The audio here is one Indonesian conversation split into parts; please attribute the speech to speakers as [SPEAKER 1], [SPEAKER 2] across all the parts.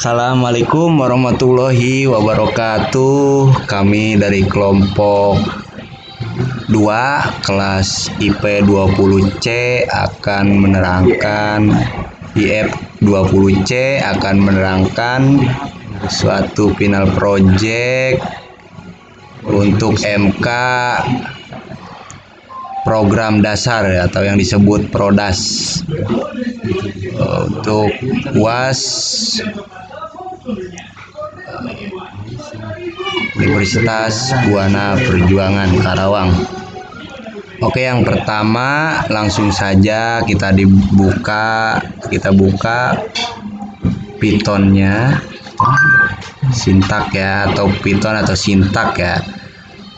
[SPEAKER 1] Assalamualaikum warahmatullahi wabarakatuh. Kami dari kelompok 2 kelas IP 20C akan menerangkan IF 20C akan menerangkan suatu final project untuk MK program dasar atau yang disebut Prodas. Untuk UAS Universitas Buana Perjuangan Karawang. Oke, yang pertama langsung saja kita buka Python-nya, sintak ya, atau Python atau sintak ya.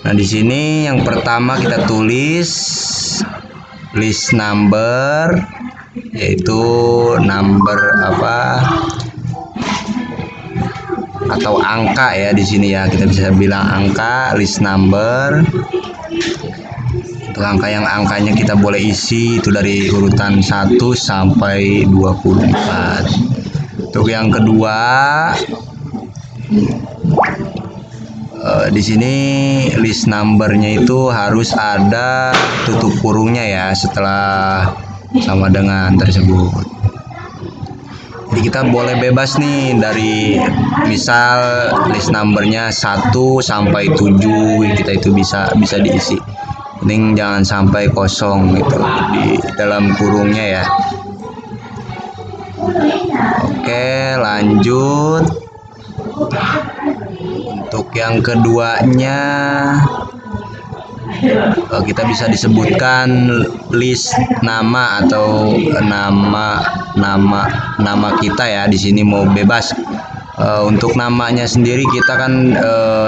[SPEAKER 1] Nah, di sini yang pertama kita tulis list number, yaitu number atau angka ya, di sini ya kita bisa bilang angka, list number. Untuk angkanya kita boleh isi itu dari urutan 1 sampai 24. Untuk yang kedua, di sini list numbernya itu harus ada tutup kurungnya ya setelah sama dengan tersebut. Jadi kita boleh bebas nih dari misal list numbernya 1 sampai 7, kita itu bisa diisi. Penting jangan sampai kosong gitu di dalam kurungnya ya. Oke, lanjut. Untuk yang keduanya, kita bisa disebutkan list nama atau nama kita ya. Di sini mau bebas. Untuk namanya sendiri kita kan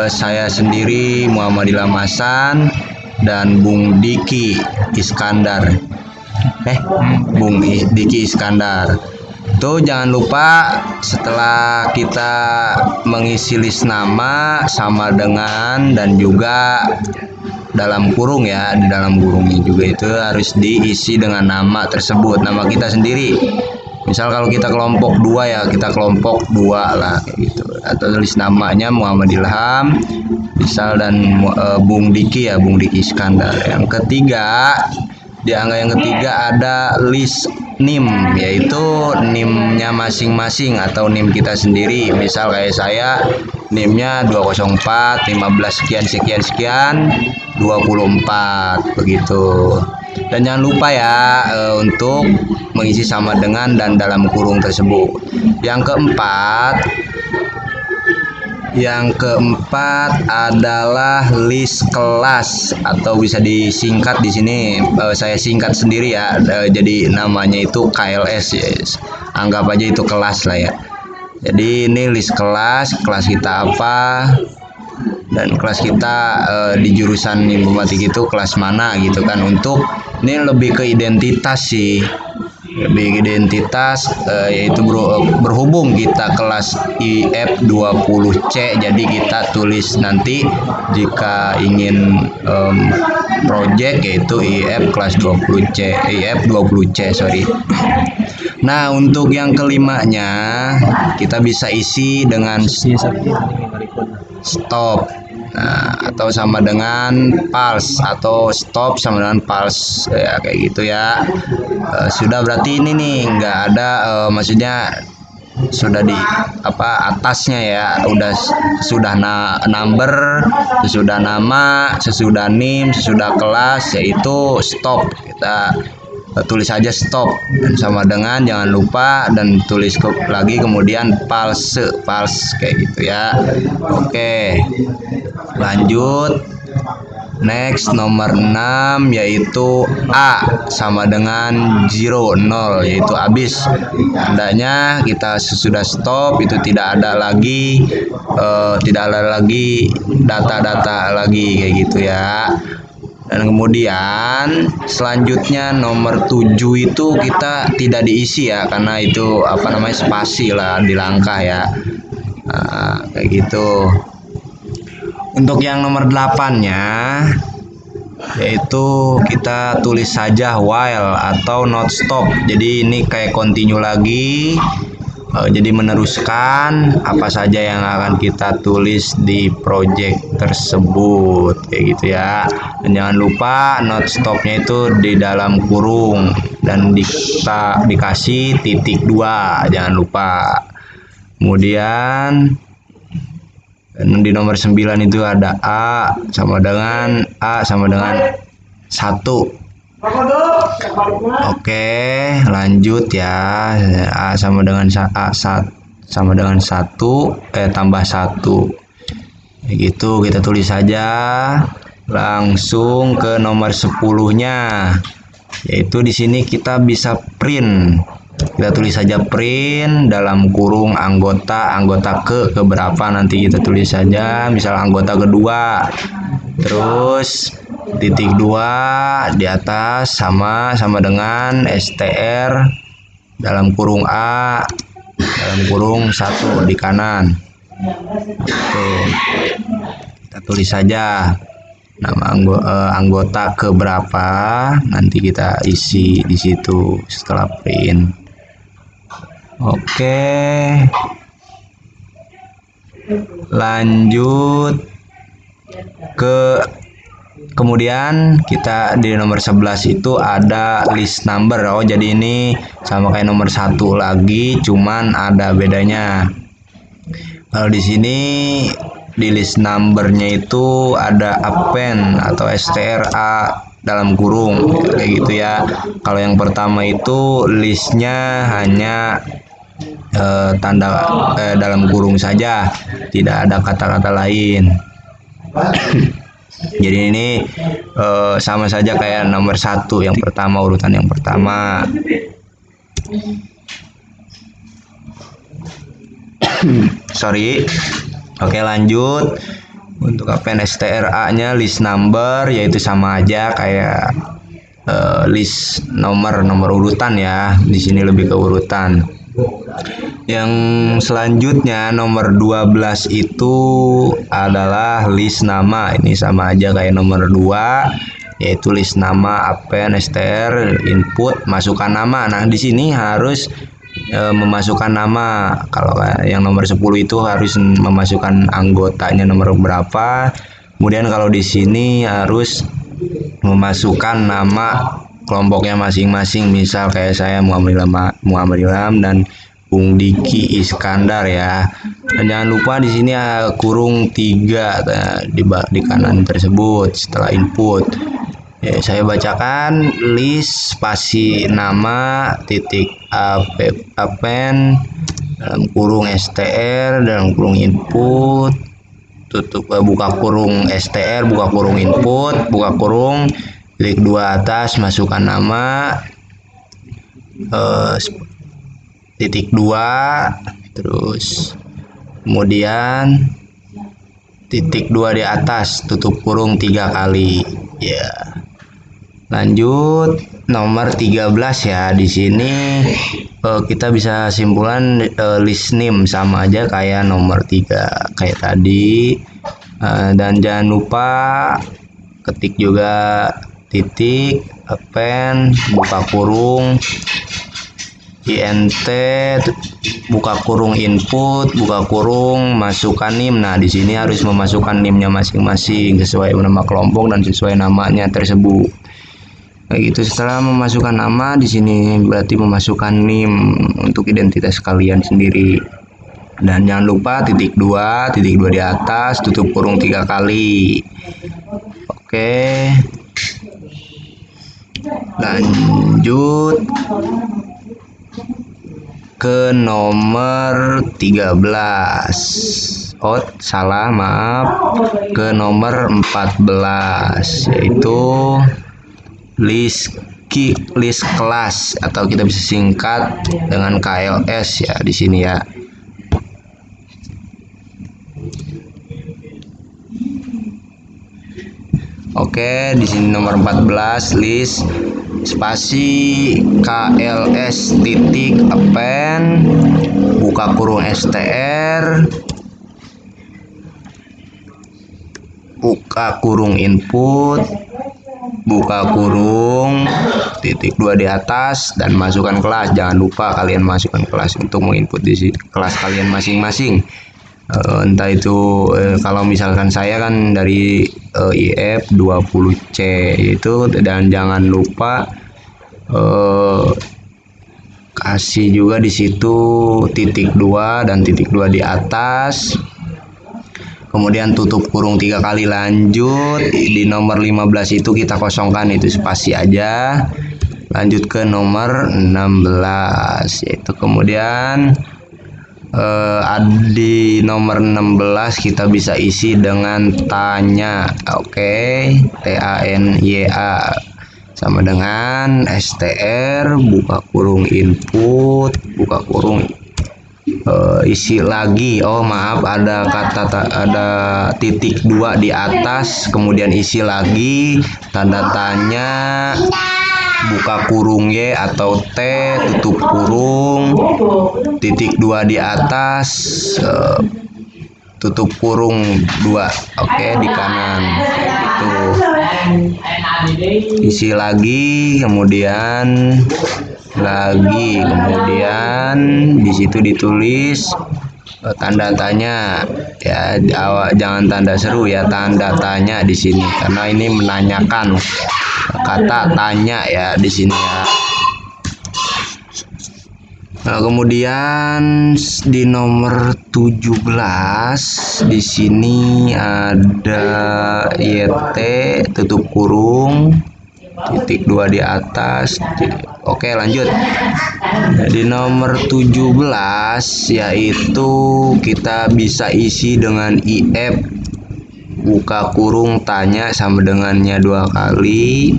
[SPEAKER 1] saya sendiri Muhammad Ilham Hasan dan Bung Diki Iskandar. Bung Diki Iskandar. Tuh jangan lupa setelah kita mengisi list nama sama dengan dan juga dalam kurung ya, di dalam kurungnya juga itu harus diisi dengan nama tersebut, nama kita sendiri. Misal kalau kita kelompok 2 ya, kita kelompok 2 lah kayak gitu. Atau tulis namanya Muhammad Ilham, misal dan Bung Diki ya, Bung Diki Iskandar. Yang ketiga, di angka yang ketiga ada list NIM, yaitu NIM-nya masing-masing atau NIM kita sendiri. Misal kayak saya NIM-nya 204 15 sekian 24 begitu. Dan jangan lupa ya untuk mengisi sama dengan dan dalam kurung tersebut. Yang keempat adalah list kelas atau bisa disingkat di sini saya singkat sendiri ya. Jadi namanya itu KLS ya. Anggap aja itu kelas lah ya. Jadi ini list kelas kita apa dan kelas kita di jurusan informatik itu kelas mana gitu kan. Untuk ini lebih ke identitas sih. Lebih identitas yaitu berhubung kita kelas IF 20C, jadi kita tulis nanti jika ingin project yaitu IF kelas 20C, IF 20C sorry. Nah, untuk yang kelimanya kita bisa isi dengan stop. Nah, atau sama dengan pulse, atau stop sama dengan pulse ya, kayak gitu ya. Sudah berarti ini nih nggak ada maksudnya sudah di atasnya ya, sudah number, sesudah nama, sesudah NIM, sesudah kelas, yaitu stop. Kita tulis aja stop dan sama dengan jangan lupa dan tulis lagi kemudian pulse kayak gitu ya. Oke, lanjut. Next, nomor 6 yaitu A sama dengan 0 yaitu habis. Tandanya kita sudah stop, itu tidak ada lagi data-data lagi kayak gitu ya. Dan kemudian selanjutnya nomor 7 itu kita tidak diisi ya, karena itu spasi lah di langkah ya. Nah, kayak gitu. Untuk yang nomor 8-nya yaitu kita tulis saja while atau not stop. Jadi ini kayak continue lagi Jadi meneruskan apa saja yang akan kita tulis di project tersebut, kayak gitu ya. Dan jangan lupa not stopnya itu di dalam kurung dan kita dikasih titik 2, jangan lupa. Kemudian di nomor 9 itu ada A sama dengan 1. Oke, lanjut ya. A sama dengan 1 tambah 1. Begitu kita tulis saja. Langsung ke nomor 10-nya. Yaitu di sini kita bisa print. Kita tulis saja print dalam kurung anggota keberapa, nanti kita tulis saja misal anggota kedua. Terus titik 2 di atas sama dengan str dalam kurung A dalam kurung 1 di kanan. Oke. Kita tulis saja nama anggota keberapa, nanti kita isi di situ setelah print. Oke. Lanjut kemudian kita di nomor 11 itu ada list number. Jadi ini sama kayak nomor 1 lagi, cuman ada bedanya. Kalau di sini di list numbernya itu ada append atau STRA dalam kurung, kayak gitu ya. Kalau yang pertama itu listnya hanya tanda dalam kurung saja, tidak ada kata-kata lain. Jadi ini sama saja kayak nomor 1 yang pertama, urutan yang pertama. Sorry. Oke, lanjut. Untuk append STRA-nya list number, yaitu sama aja kayak list nomor urutan ya. Di sini lebih ke urutan. Yang selanjutnya nomor 12 itu adalah list nama. Ini sama aja kayak nomor 2, yaitu list nama append str input masukkan nama. Nah, di sini harus memasukkan nama. Kalau yang nomor 10 itu harus memasukkan anggotanya nomor berapa. Kemudian kalau di sini harus memasukkan nama kelompoknya masing-masing, misal kayak saya Muhammad Ilham dan Bung Diki Iskandar ya. Dan jangan lupa di sini kurung 3 di kanan tersebut setelah input. Ya, saya bacakan list spasi nama titik append dalam kurung str dalam kurung input tutup buka kurung str buka kurung input buka kurung titik 2 atas masukkan nama titik 2, terus kemudian titik 2 di atas tutup kurung 3 kali ya. Lanjut nomor 13 ya. Di sini kita bisa simpulan list name sama aja kayak nomor 3 kayak tadi. Dan jangan lupa ketik juga titik append buka kurung int buka kurung input buka kurung masukkan nim. Nah, di sini harus memasukkan nimnya masing-masing sesuai nama kelompok dan sesuai namanya tersebut. Kayak gitu. Setelah memasukkan nama, di sini berarti memasukkan nim untuk identitas kalian sendiri. Dan jangan lupa titik 2 di atas tutup kurung 3 kali. Oke. Lanjut ke nomor 13. Salah, maaf. Ke nomor 14 yaitu list kelas atau kita bisa singkat dengan KLS ya di sini ya. Oke, di sini nomor 14 list spasi KLS titik append buka kurung str buka kurung input buka kurung, titik 2 di atas, dan masukkan kelas. Jangan lupa kalian masukkan kelas untuk menginput di kelas kalian masing-masing. Entah itu kalau misalkan saya kan dari IF 20C itu, dan jangan lupa kasih juga di situ titik 2 dan titik 2 di atas. Kemudian tutup kurung 3 kali. Lanjut di nomor 15 itu kita kosongkan, itu spasi aja. Lanjut ke nomor 16, yaitu kemudian di nomor 16 kita bisa isi dengan tanya. Oke, TANYA sama dengan str buka kurung input buka kurung isi lagi. Oh maaf, ada titik 2 di atas, kemudian isi lagi tanda tanya, buka kurung Y atau T, tutup kurung, titik 2 di atas, tutup kurung 2. Oke, di kanan itu isi lagi, kemudian di situ ditulis tanda tanya ya. Jangan tanda seru ya, tanda tanya di sini karena ini menanyakan, kata tanya ya di sini ya. Nah, kemudian di nomor 17 di sini ada YT tutup kurung titik 2 di atas. Oke, lanjut. Di nomor 17 yaitu kita bisa isi dengan IF buka kurung tanya sama dengannya 2 kali,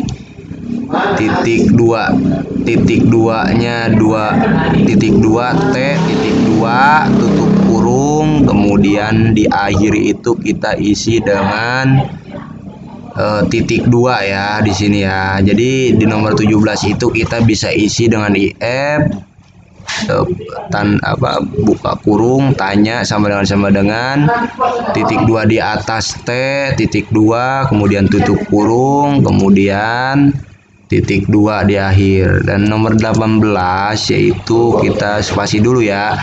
[SPEAKER 1] titik 2 titik 2 nya 2 titik 2 T titik 2 tutup kurung, kemudian di akhir itu kita isi dengan titik 2 ya di sini ya. Jadi di nomor 17 itu kita bisa isi dengan IF buka kurung tanya sama dengan titik 2 di atas T titik 2, kemudian tutup kurung, kemudian titik 2 di akhir. Dan nomor 18 yaitu kita spasi dulu ya.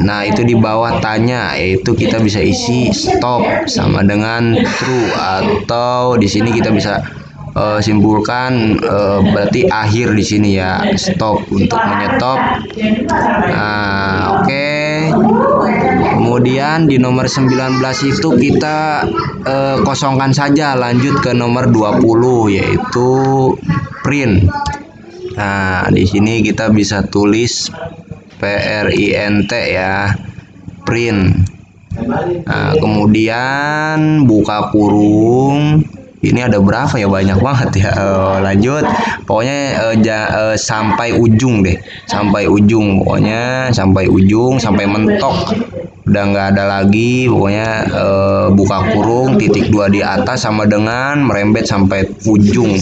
[SPEAKER 1] Nah itu di bawah tanya, yaitu kita bisa isi stop sama dengan true, atau di sini kita bisa simpulkan berarti akhir di sini ya, stop untuk menyetop. Nah oke. Kemudian di nomor 19 itu kita kosongkan saja, lanjut ke nomor 20 yaitu print. Nah di sini kita bisa tulis print ya, print. Nah, kemudian buka kurung. Ini ada berapa ya, banyak banget ya. Lanjut, pokoknya sampai ujung deh, sampai ujung, pokoknya sampai ujung, sampai mentok. Udah nggak ada lagi, pokoknya buka kurung titik 2 di atas sama dengan merembet sampai ujung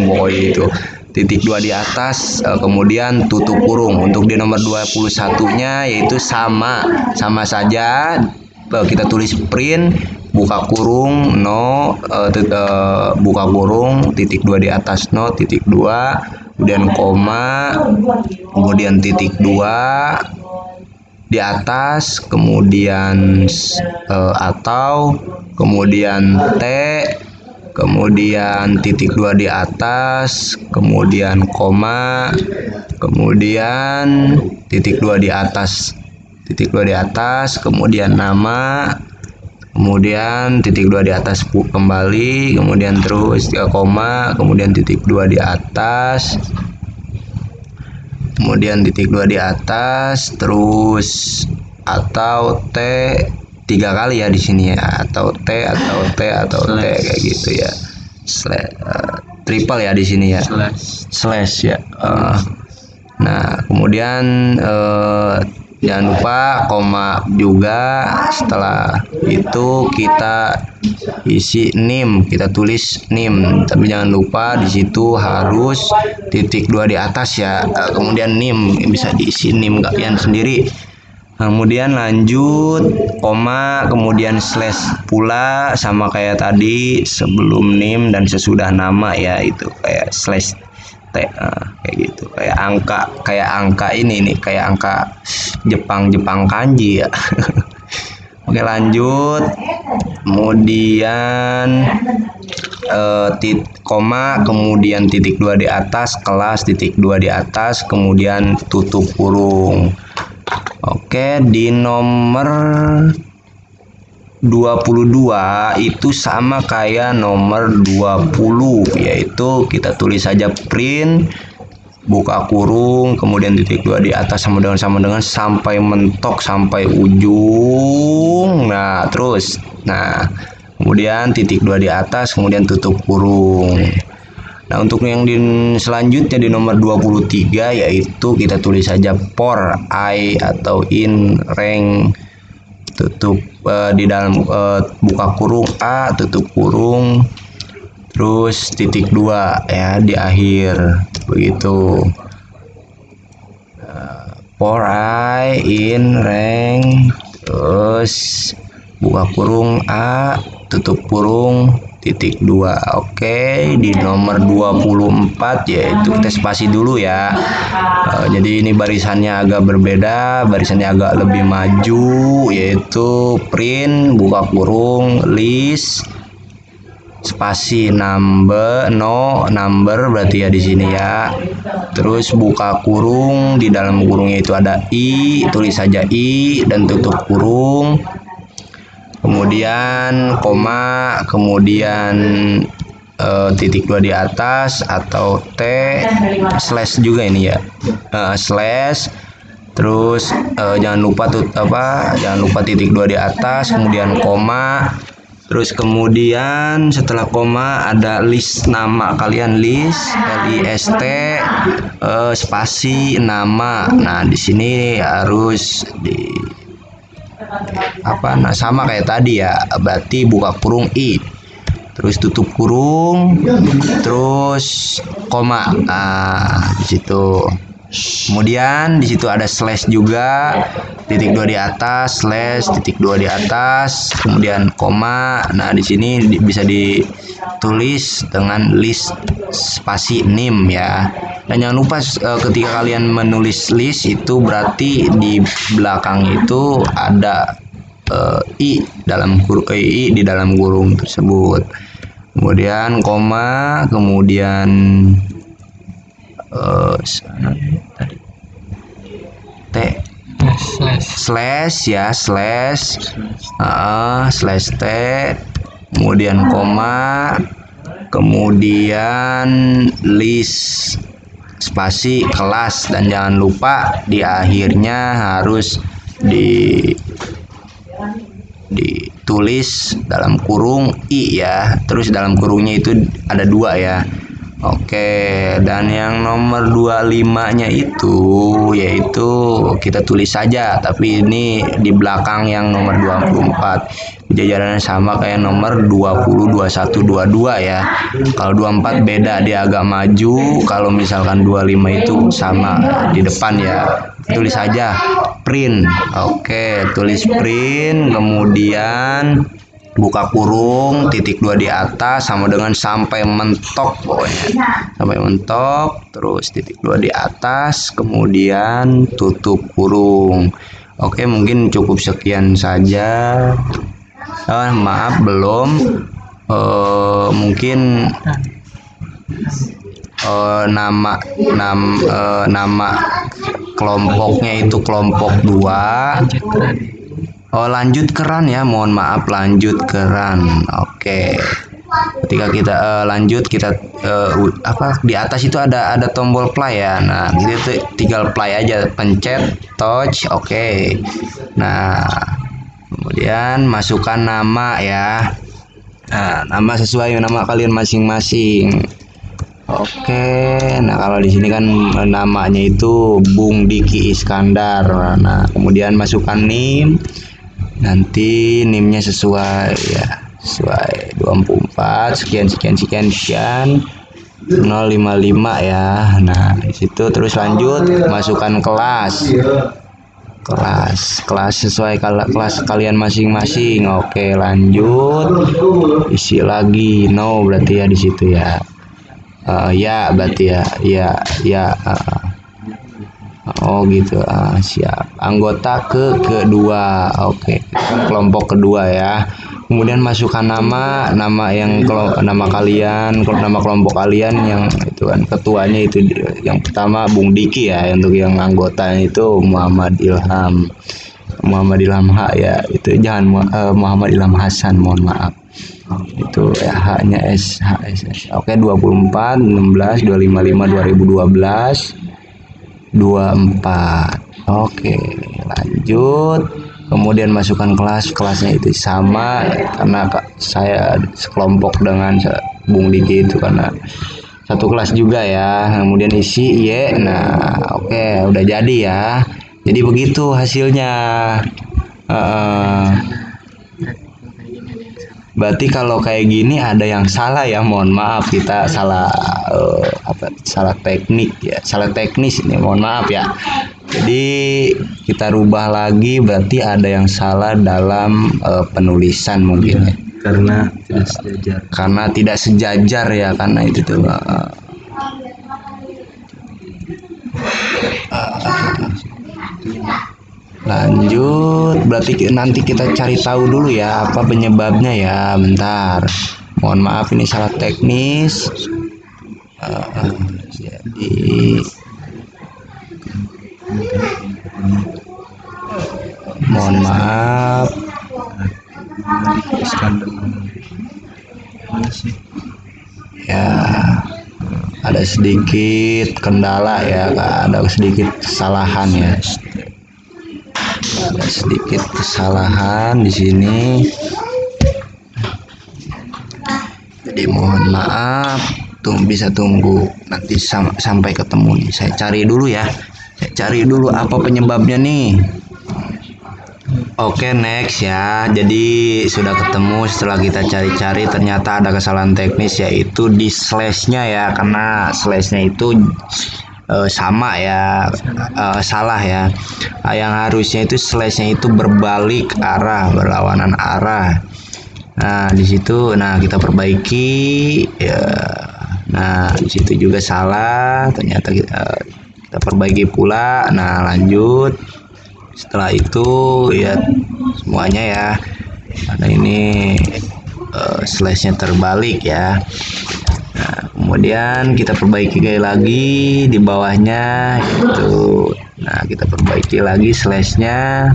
[SPEAKER 1] pokoknya itu. Titik 2 di atas, kemudian tutup kurung. Untuk di nomor 21-nya yaitu sama saja, kita tulis print buka kurung buka kurung titik 2 di atas titik 2, kemudian koma, kemudian titik 2 di atas, kemudian atau, kemudian T, kemudian titik 2 di atas, kemudian koma, kemudian titik 2 di atas, kemudian nama, kemudian titik 2 di atas kembali, kemudian terus koma, kemudian titik 2 di atas, kemudian titik 2 di atas, terus atau T 3 kali ya di sini ya, atau T kayak gitu ya. Triple ya di sini ya. Slash ya. Nah, kemudian jangan lupa koma juga. Setelah itu kita isi NIM, kita tulis NIM, tapi jangan lupa di situ harus titik 2 di atas ya. Kemudian NIM bisa diisi NIM kalian sendiri. Kemudian lanjut koma, kemudian slash pula sama kayak tadi sebelum NIM dan sesudah nama ya, itu kayak slash T, kayak gitu, kayak angka ini nih, kayak angka Jepang kanji ya. Oke, lanjut. Kemudian koma, kemudian titik 2 di atas, kelas titik 2 di atas, kemudian tutup kurung. Oke, di nomor 22 itu sama kayak nomor 20, yaitu kita tulis saja print, buka kurung, kemudian titik 2 di atas sama dengan sampai mentok, sampai ujung. Nah, terus. Nah, kemudian titik 2 di atas, kemudian tutup kurung. Nah, untuk yang selanjutnya di nomor 23 yaitu kita tulis saja for I atau in rank, tutup di dalam buka kurung A, tutup kurung, terus titik 2 ya di akhir, begitu. For I in rank, terus buka kurung A, tutup kurung, titik 2. Oke, di nomor 24 yaitu kita spasi dulu ya. Jadi ini barisannya agak berbeda, barisannya agak lebih maju, yaitu print, buka kurung, list, spasi number, no number berarti ya di sini ya. Terus buka kurung, di dalam kurungnya itu ada I, tulis saja I dan tutup kurung. Kemudian koma, kemudian titik 2 di atas atau T, slash juga ini ya, slash, terus jangan lupa titik 2 di atas, kemudian koma, terus kemudian setelah koma ada list nama kalian, list list spasi nama. Nah, di sini harus nah sama kayak tadi ya, berarti buka kurung I, terus tutup kurung, terus koma. Nah, di situ. Kemudian di situ ada slash juga, titik 2 di atas, slash, titik 2 di atas, kemudian koma. Nah, di sini bisa ditulis dengan list spasi NIM ya. Dan jangan lupa ketika kalian menulis list itu berarti di belakang itu ada I dalam kurung, I di dalam kurung tersebut. Kemudian koma, kemudian T, slash ya, slash T, kemudian koma, kemudian list spasi kelas, dan jangan lupa di akhirnya harus ditulis dalam kurung I ya, terus dalam kurungnya itu ada 2 ya. Oke, dan yang nomor 25-nya itu yaitu kita tulis saja, tapi ini di belakang yang nomor 24. Jajarannya sama kayak nomor 20, 21, 22 ya. Kalau 24 beda, dia agak maju. Kalau misalkan 25 itu sama di depan ya. Tulis saja print. Oke, tulis print, kemudian buka kurung, titik 2 di atas sama dengan sampai mentok pokoknya. Sampai mentok, terus titik 2 di atas, kemudian tutup kurung. Oke, mungkin cukup sekian saja. Maaf belum. Mungkin nama kelompoknya itu kelompok 2. Lanjut keran ya, mohon maaf, lanjut keran. Oke. Ketika kita lanjut, kita di atas itu ada tombol play ya. Nah, kita tinggal play aja, pencet touch. Oke. Nah, kemudian masukkan nama ya. Nah, nama sesuai nama kalian masing-masing. Oke, nah kalau di sini kan namanya itu Bung Diki Iskandar. Nah, kemudian masukkan NIM. Nanti NIM-nya sesuai ya, sesuai 24 sekian 055 ya. Nah, di situ terus lanjut masukkan kelas. kelas sesuai kelas kalian masing-masing. Oke, lanjut, isi lagi no berarti ya di situ ya. Ya berarti ya oh gitu. Siap. Anggota kedua. Oke, kelompok kedua ya. Kemudian masukkan nama yang nama kalian, nama kelompok kalian yang itu kan ketuanya itu yang pertama Bung Diki ya, untuk yang anggotanya itu Muhammad Ilham H ya, itu jangan Muhammad Ilham Hasan, mohon maaf. Itu ya, H-nya S. Oke, 24 16 255 2012 24. Oke, lanjut. Kemudian masukkan kelasnya itu sama, karena saya sekelompok dengan Bung Diki itu karena satu kelas juga ya. Kemudian isi Y. Nah, oke, udah jadi ya. Jadi begitu hasilnya. Berarti kalau kayak gini ada yang salah ya, mohon maaf, kita salah salah teknik ya, salah teknis ini, mohon maaf ya. Jadi kita rubah lagi, berarti ada yang salah dalam penulisan mungkin ya. Karena tidak sejajar ya, karena itu tuh. Lanjut, berarti nanti kita cari tahu dulu ya apa penyebabnya ya. Bentar, mohon maaf ini salah teknis. Jadi mohon maaf ya, ada sedikit kendala ya, ada sedikit kesalahan ya, ada sedikit kesalahan di sini. Jadi mohon maaf, bisa tunggu nanti sampai ketemu nih. Saya cari dulu ya. Saya cari dulu apa penyebabnya nih. Oke, next ya. Jadi sudah ketemu, setelah kita cari-cari ternyata ada kesalahan teknis, yaitu di slashnya ya, karena slashnya itu sama ya, salah ya. Yang harusnya itu slashnya itu berbalik arah, berlawanan arah. Nah di situ, nah kita perbaiki ya. Nah di situ juga salah, ternyata kita perbaiki pula. Nah lanjut, setelah itu ya semuanya ya, karena ini slashnya terbalik ya. Nah kemudian kita perbaiki lagi di bawahnya itu. Nah kita perbaiki lagi slashnya.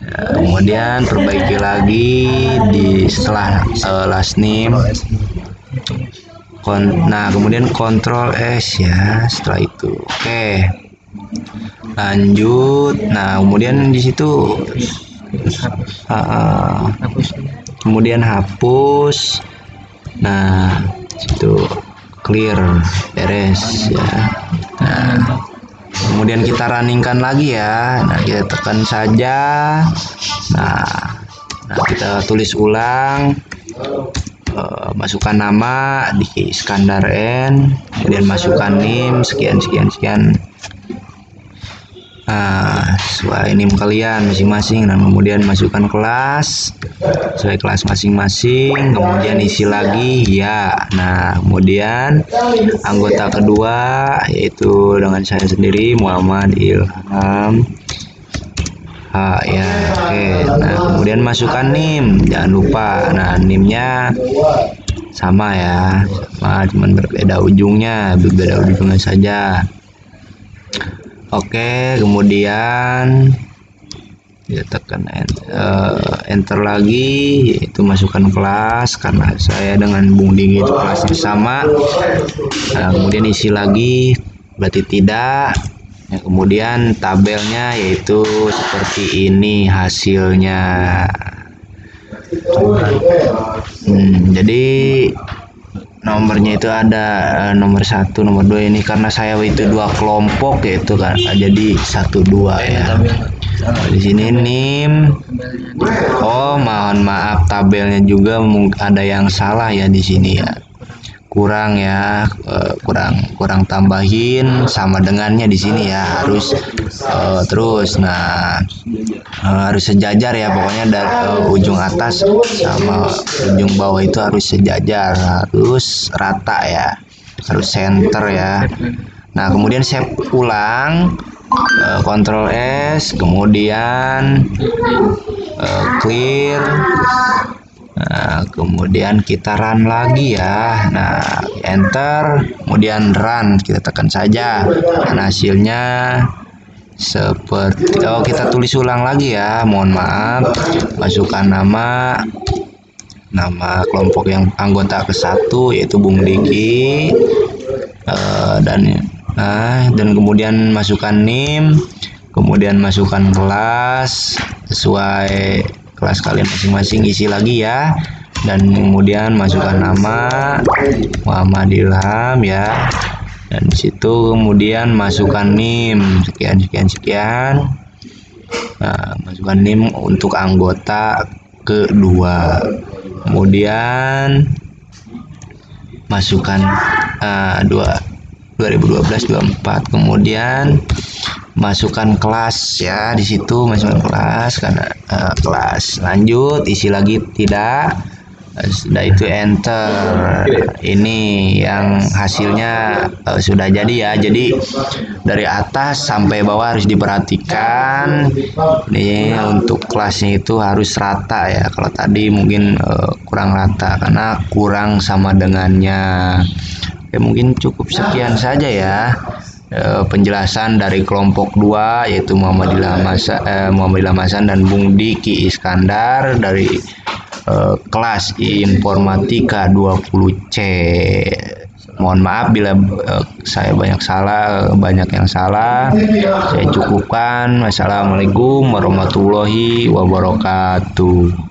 [SPEAKER 1] Kemudian perbaiki lagi di setelah last name. Nah kemudian Ctrl S ya setelah itu. Oke, lanjut. Nah kemudian di situ kemudian hapus. Nah situ clear, beres ya. Nah kemudian kita runningkan lagi ya. Nah kita tekan saja. Nah kita tulis ulang. Masukkan nama di Iskandar N, kemudian masukkan NIM sekian. Sesuai NIM kalian masing-masing, dan kemudian masukkan kelas sesuai kelas masing-masing, kemudian isi lagi ya. Nah kemudian anggota kedua yaitu dengan saya sendiri Muhammad Ilham ya. Oke, nah kemudian masukkan NIM, jangan lupa. Nah NIM-nya sama ya, cuman berbeda ujungnya saja. Oke, kemudian kita tekan enter lagi, yaitu masukkan kelas, karena saya dengan Bung Diki itu kelasnya sama. Nah kemudian isi lagi, berarti tidak. Ya, kemudian tabelnya yaitu seperti ini hasilnya. Jadi nomornya itu ada nomor 1, nomor 2 ini karena saya itu 2 kelompok yaitu kan, jadi 1 2 ya. Di sini NIM. Oh, mohon maaf tabelnya juga ada yang salah ya di sini ya. kurang ya, kurang tambahin sama dengannya di sini ya, harus terus. Nah, harus sejajar ya, pokoknya dari ujung atas sama ujung bawah itu harus sejajar, harus rata ya, harus center ya. Nah, kemudian save ulang, Ctrl S, kemudian clear. Nah, kemudian kita run lagi ya. Nah, enter, kemudian run, kita tekan saja. Dan hasilnya seperti, kita tulis ulang lagi ya, mohon maaf. Masukkan nama kelompok yang anggota ke-1 yaitu Bung Diki, dan kemudian masukkan NIM, kemudian masukkan kelas sesuai kelas kalian masing-masing, isi lagi ya, dan kemudian masukkan nama Muhammad Ilham ya, dan disitu kemudian masukkan NIM sekian. Nah, masukkan NIM untuk anggota kedua, kemudian masukkan 2012-24, kemudian masukkan kelas ya, di situ masukkan kelas, karena kelas, lanjut isi lagi tidak. Sudah itu enter. Ini yang hasilnya sudah jadi ya. Jadi dari atas sampai bawah harus diperhatikan. Ini untuk kelasnya itu harus rata ya. Kalau tadi mungkin kurang rata karena kurang sama dengannya. Oke, mungkin cukup sekian saja ya penjelasan dari kelompok 2 yaitu Muhammad Ilham Hasan dan Bung Diki Iskandar dari kelas Informatika 20C. Mohon maaf bila saya banyak yang salah. Saya cukupkan. Wassalamualaikum warahmatullahi wabarakatuh.